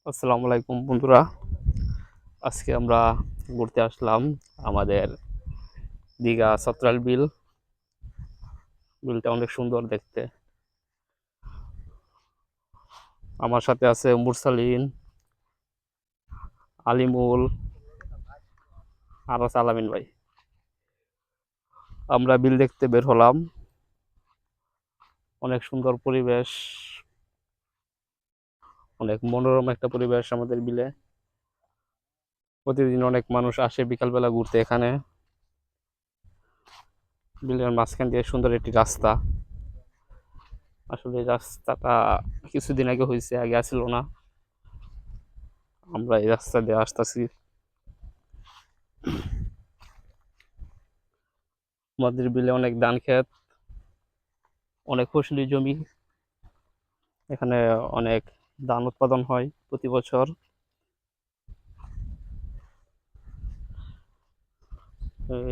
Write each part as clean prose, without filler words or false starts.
আসসালামু আলাইকুম বন্ধুরা। আজকে আমরা ঘুরতে আসলাম আমাদের দীঘা সত্রাল বিল। বিলটা অনেক সুন্দর দেখতে। আমার সাথে আছে মুরসালিন, আলিমুল আর আছে আলামিন ভাই। আমরা বিল দেখতে বের হলাম। অনেক সুন্দর পরিবেশ, অনেক মনোরম একটা পরিবেশ আমাদের বিলে। প্রতিদিন অনেক মানুষ আসে বিকালবেলা ঘুরতে এখানে। বিলের মাঝখান দিয়ে সুন্দর একটি রাস্তা। আসলে এই রাস্তাটা কিছুদিন আগে হয়েছে, আগে আসছিল না। আমরা এই রাস্তা দিয়ে আসতেছি। আমাদের বিলে অনেক ধান ক্ষেত, অনেক ফসলি জমি। এখানে অনেক ধান উৎপাদন হয় প্রতি বছর।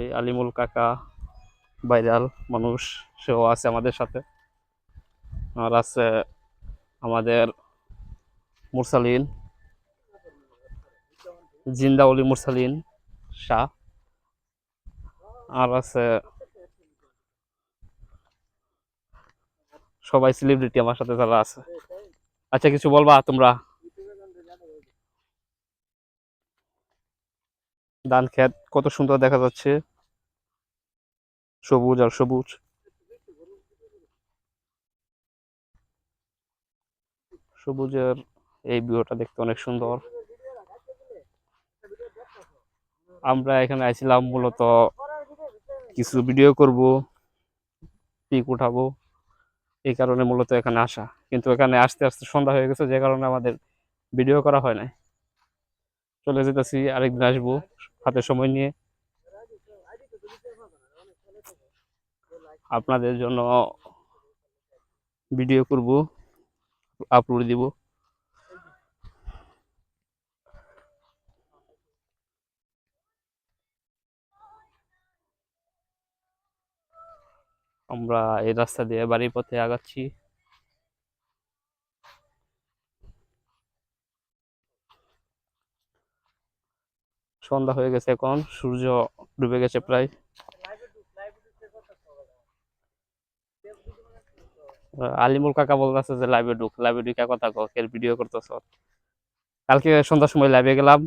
এই আলিমুল কাকা ভাইরাল মানুষ, সেও আছে আমাদের সাথে। আর আছে আমাদের মুরসালিন, জিন্দাউলি মুরসালিন শাহ। আর আছে সবাই সেলিব্রিটি আমার সাথে যারা আছে। আচ্ছা, কিছু বলবা তোমরা? ধান ক্ষেত কত সুন্দর দেখা যাচ্ছে, সবুজ আর সবুজ। সবুজের এই ভিউটা দেখতে অনেক সুন্দর। আমরা এখানে আইছিলাম মূলত কিছু ভিডিও করব, পিক উঠাবো, এই কারণে মূলত এখানে আসা। কিন্তু এখানে আসতে আসতে সন্ধ্যা হয়ে গেছে, যে কারণে আমাদের ভিডিও করা হয় নাই। চলে যেতেছি, আরেকদিন আসবো হাতে সময় নিয়ে আপনাদের জন্য ভিডিও করব, আপলোড দিব। আমরা এই রাস্তা দিয়ে বাড়ির পথে আগাচ্ছি। সন্ধ্যা হয়ে গেছে, এখন সূর্য ডুবে গেছে প্রায়। আলিমুল কাকা বলতেছে যে লাইভে ঢুক, লাইভে ঢুকে কথা কর, এর ভিডিও করতেছ। কালকে সন্ধ্যার সময় লাইভে গেলাম,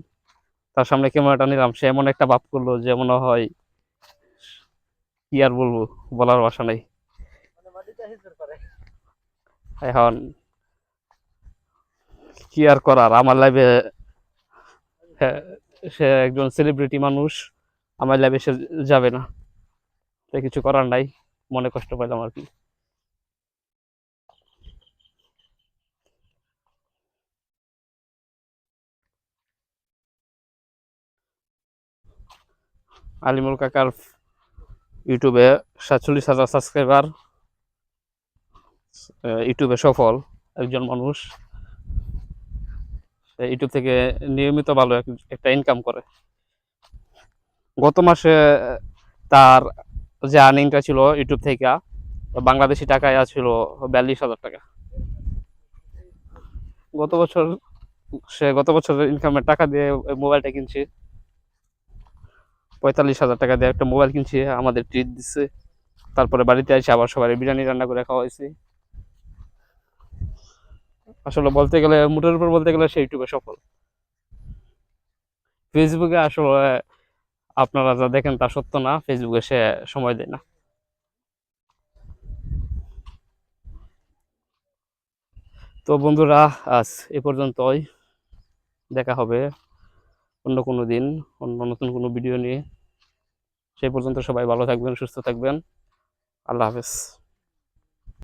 তার সামনে ক্যামেরাটা নিলাম, সে এমন একটা ভাব করলো যে মনে হয় কি আর বলবো, বলার ভাষা নেই। এখন কি আর করার, আমার লাইভে সে একজন সেলিব্রিটি মানুষ, আমার লাইভে সে যাবে না, তাই কিছু করার নাই। মনে কষ্ট পাইলাম আর কি। আলিমুল কাকার ইউটিউবে 47,000 সাবস্ক্রাইবার। ইউটিউবে সফল একজন মানুষ। ইউটিউব থেকে নিয়মিত ভালো একটা ইনকাম করে। গত মাসে তার যে আর্নিংটা ছিল ইউটিউব থেকে, বাংলাদেশি টাকায় ছিল 42,000 টাকা। গত বছর গত বছরের ইনকামের টাকা দিয়ে মোবাইলটা কিনছে। 45,000 টাকা দিয়ে একটা মোবাইল কিনছে, আমাদের ট্রিট দিচ্ছে। তারপরে বাড়িতে এসে আবার সবাই বিরিয়ানি রান্না করে খাওয়া হয়েছে। আসলে বলতে গেলে, মুঠের উপর বলতে গেলে সে ইউটিউবে সফল। ফেসবুকে আসলে আপনারা যা দেখেন তা সত্য না, ফেসবুকে সে সময় দেয় না। তো বন্ধুরা, আজ এ পর্যন্তই। দেখা হবে অন্য কোনো দিন, অন্য নতুন কোনো ভিডিও নিয়ে। সেই পর্যন্ত সবাই ভালো থাকবেন, সুস্থ থাকবেন। আল্লাহ হাফেজ।